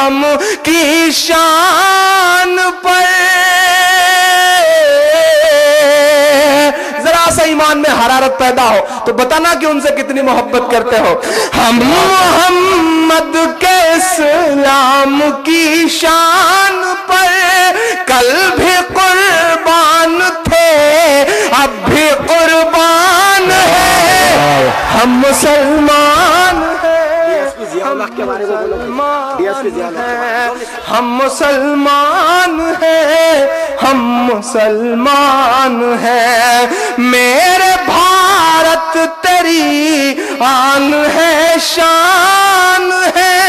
اسلام کی شان پر ذرا سا ایمان میں حرارت پیدا ہو تو بتانا کہ ان سے کتنی محبت کرتے ہو. ہم محمد کے اسلام کی شان پر کل بھی قربان تھے اب بھی قربان ہے. ہم مسلمان ہیں ہم مسلمان ہیں ہم مسلمان ہیں. میرے بھارت تیری آن ہے شان ہے.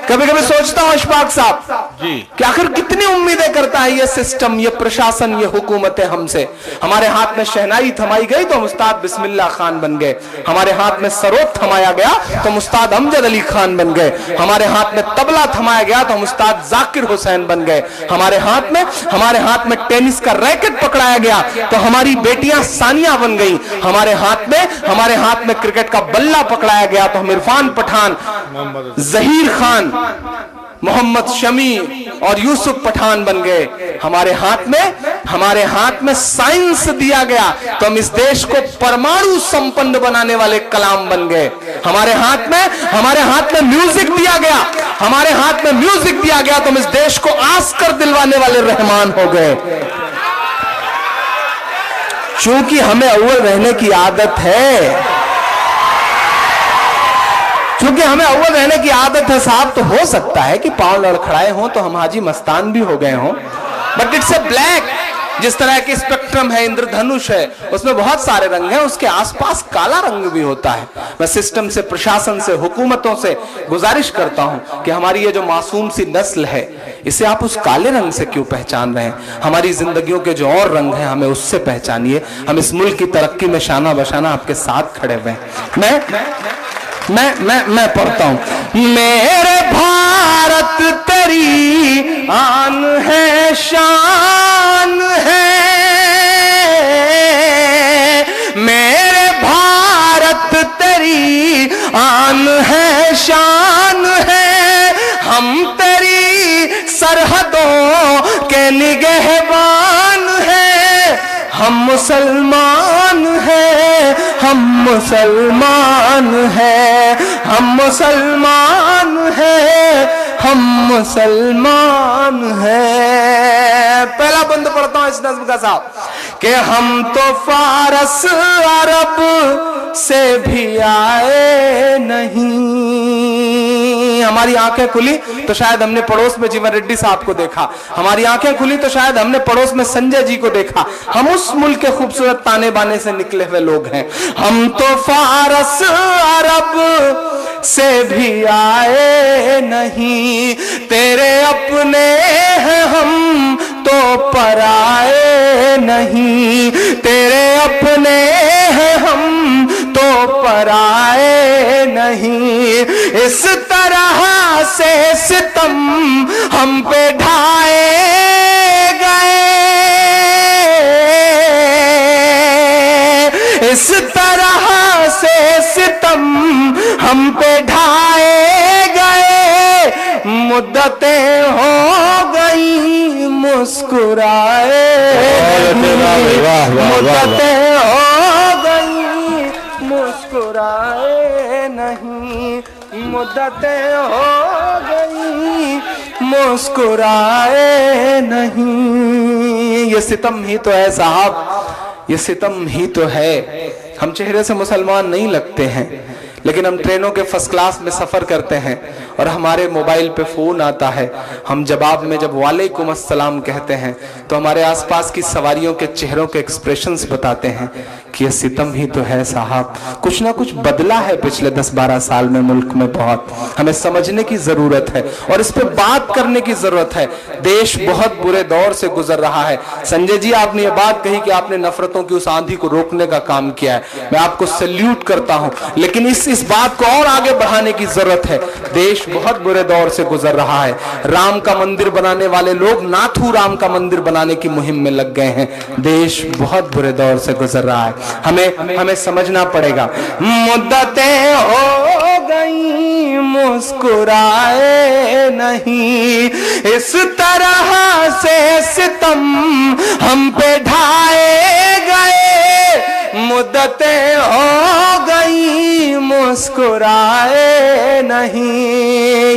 کبھی کبھی سوچتا ہوں اشفاق صاحب کہ آخر کتنی امیدیں کرتا ہے یہ سسٹم، یہ پرشاسن، یہ حکومتیں ہم سے. ہمارے ہاتھ میں شہنائی تھمائی گئی تو ہم استاد بسم اللہ خان بن گئے. ہمارے ہاتھ میں سروت تھمایا گیا تو ہم استاد امجد علی خان بن گئے. ہمارے ہاتھ میں طبلہ تھمایا گیا تو ہم استاد ذاکر حسین بن گئے. ہمارے ہاتھ میں ٹینس کا ریکٹ پکڑایا گیا تو ہماری بیٹیاں ثانیہ بن گئیں. ہمارے ہاتھ میں کرکٹ کا بلہ پکڑایا گیا تو ہم عرفان پٹھان، ظہیر خان، محمد شمی اور یوسف پٹھان بن گئے. ہمارے ہاتھ میں سائنس دیا گیا تو ہم اس دیش کو پرمانو سمپن بنانے والے کلام بن گئے. ہمارے ہاتھ میں میوزک دیا گیا تو ہم اس دیش کو آسکر دلوانے والے رحمان ہو گئے. چونکہ ہمیں اول رہنے کی عادت ہے، صاحب، تو ہو سکتا ہے کہ پاؤں لڑکھڑائے ہوں تو ہم حاجی مستان بھی ہو گئے ہوں. But it's a black. جس طرح کی اسپیکٹرم ہے، اندر دھنش ہے، اس میں بہت سارے رنگ ہیں، اس کے آس پاس کالا رنگ بھی ہوتا ہے. میں سسٹم سے، پرشاسن سے، حکومتوں سے گزارش کرتا ہوں کہ ہماری یہ جو معصوم سی نسل ہے اسے آپ اس کالے رنگ سے کیوں پہچان رہے ہیں؟ ہماری زندگیوں کے جو اور رنگ ہیں ہمیں اس سے پہچانیے. ہم اس ملک کی ترقی میں شانہ بشانہ آپ کے ساتھ کھڑے ہوئے ہیں. میں پڑھتا ہوں. میرے بھارت تیری آن ہے شان ہے. میرے بھارت تیری آن ہے شان ہے. ہم تیری سرحدوں کے نگہبان ہیں. ہم مسلمان ہیں ہم مسلمان ہیں ہم مسلمان ہیں ہم مسلمان ہیں. پہلا بند پڑھتا ہوں اس نظم کا صاحب کہ ہم تو فارس عرب سے بھی آئے نہیں. ہماری آنکھیں کھلی تو شاید ہم نے پڑوس میں جیون ریڈی صاحب کو دیکھا. ہماری آنکھیں کھلی تو شاید ہم نے پڑوس میں سنجے جی کو دیکھا. ہم اس ملک کے خوبصورت تانے بانے سے نکلے ہوئے لوگ ہیں. ہم تو فارس عرب سے بھی آئے نہیں. تیرے اپنے ہیں ہم تو پرائے نہیں. تیرے اپنے ہیں ہم تو پرائے نہیں. اس طرح سے ستم ہم پہ ڈھائے گئے. اس طرح سے ستم ہم پہ ڈھائے گئے. مدتیں ہو گئی مسکرائے مدتیں ہو گئی مسکرائے نہیں. مدتیں ہو گئی مسکرائے نہیں. یہ ستم ہی تو ہے صاحب، یہ ستم ہی تو ہے. ہم چہرے سے مسلمان نہیں لگتے ہیں لیکن ہم ٹرینوں کے فرسٹ کلاس میں سفر کرتے ہیں اور ہمارے موبائل پہ فون آتا ہے. ہم جواب میں جب وعلیکم السلام کہتے ہیں تو ہمارے آس پاس کی سواریوں کے چہروں کے ایکسپریشنز بتاتے ہیں کہ یہ ستم ہی تو ہے صاحب. کچھ نہ کچھ بدلا ہے پچھلے 10-12 سال میں ملک میں. بہت ہمیں سمجھنے کی ضرورت ہے اور اس پہ بات کرنے کی ضرورت ہے. دیش بہت برے دور سے گزر رہا ہے. سنجے جی آپ نے یہ بات کہی کہ آپ نے نفرتوں کی اس آندھی کو روکنے کا کام کیا ہے. میں آپ کو سیلیوٹ کرتا ہوں. لیکن اس اس بات کو اور آگے بڑھانے کی ضرورت ہے. دیش بہت برے دور سے گزر رہا ہے. رام کا مندر بنانے والے لوگ ناتھو رام کا مندر بنانے کی مہم میں لگ گئے ہیں. دیش بہت برے دور سے گزر رہا ہے. ہمیں سمجھنا پڑے گا. مدتیں ہو گئی مسکرائے نہیں, اس طرح سے ستم ہم پہ ڈھائے گئے. مدتیں ہو گئی مسکرائے نہیں.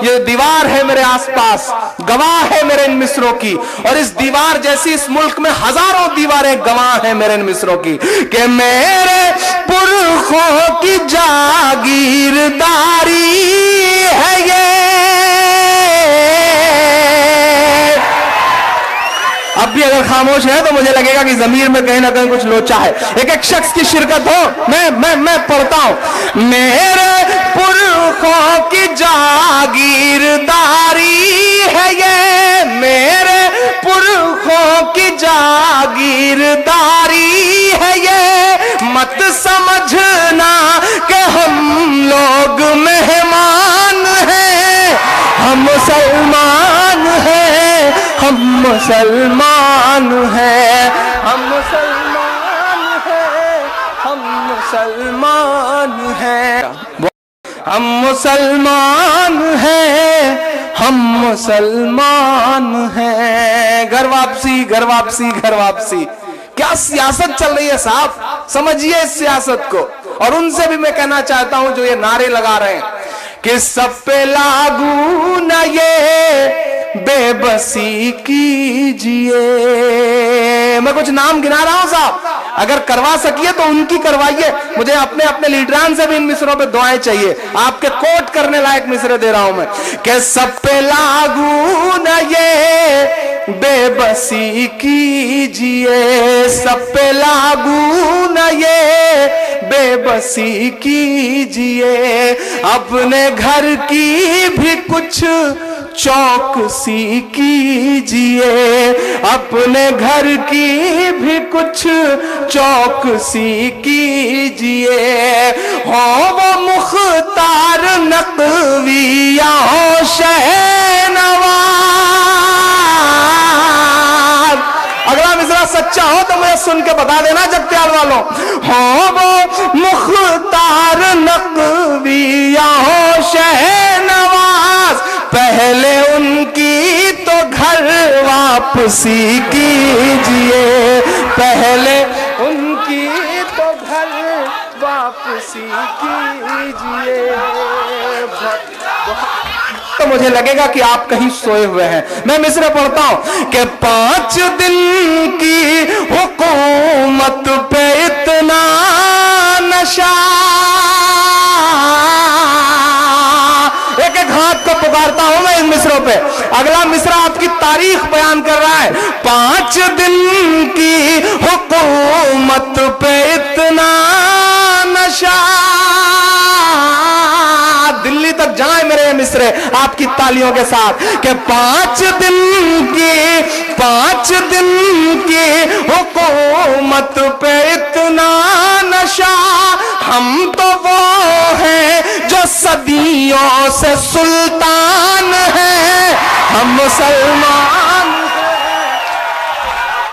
یہ دیوار ہے میرے آس پاس, گواہ ہے میرے ان مصروں کی, اور اس دیوار جیسی اس ملک میں ہزاروں دیواریں گواہ ہیں میرے ان مصروں کی, کہ میرے پرخوں کی جاگیرداری ہے یہ. اب بھی اگر خاموش ہے تو مجھے لگے گا کہ ضمیر میں کہیں نہ کہیں کچھ لوچا ہے. ایک شخص کی شرکت ہو, میں پڑھتا ہوں. میرے پرخوں کی جاگیرداری ہے یہ, میرے پرخوں کی جاگیرداری ہے یہ. مت سمجھنا کہ ہم لوگ مہمان ہیں, ہم مسلمان ہیں, ہم مسلمان ہیں, ہم مسلمان ہیں, ہم مسلمان ہیں, ہم مسلمان ہیں, ہم مسلمان ہیں. گھر واپسی, گھر واپسی, گھر واپسی. کیا سیاست چل رہی ہے صاحب, سمجھیے اس سیاست کو. اور ان سے بھی میں کہنا چاہتا ہوں جو یہ نعرے لگا رہے ہیں کہ سب پہ لاگو نہ یہ بے بسی کیجئے. میں کچھ نام گنا رہا ہوں صاحب, اگر کروا سکیے تو ان کی کروائیے. مجھے اپنے لیڈران سے بھی ان مصروں پہ دعائیں چاہیے. آپ کے کوٹ کرنے لائق مصرے دے رہا ہوں میں, کہ سب پہ لاگو نہ یہ بے بسی کیجئے, سب پہ لاگو نہ یہ بے بسی کیجئے. اپنے گھر کی بھی کچھ چوکسی کیجئے, اپنے گھر کی بھی کچھ چوکسی کیجئے. ہو وہ مختار نقوی یا ہو شہنواز. اگلا مصرع سچا ہو تو مجھے سن کے بتا دینا جب پیار والوں. ہو وہ مختار نقوی یا ہو شہنواز, پہلے ان کی تو گھر واپسی کیجئے, پہلے ان کی تو گھر واپسی کیجئے. تو مجھے لگے گا کہ آپ کہیں سوئے ہوئے ہیں. میں مصرع پڑھتا ہوں کہ 5 دن کی حکومت پہ اتنا نشہ. ایک ایک ہاتھ کو پکارتا ہوں میں ان مصروں پہ. اگلا مصرع آپ کی تاریخ بیان کر رہا ہے. 5 دن کی حکومت پہ اتنا نشہ. دلی تک جائیں میرے مصرے آپ کی تالیوں کے ساتھ, کہ 5 دن کی حکومت پہ اتنا نشہ. ہم تو وہ ہیں جو صدیوں سے سلطان ہیں, ہم مسلمان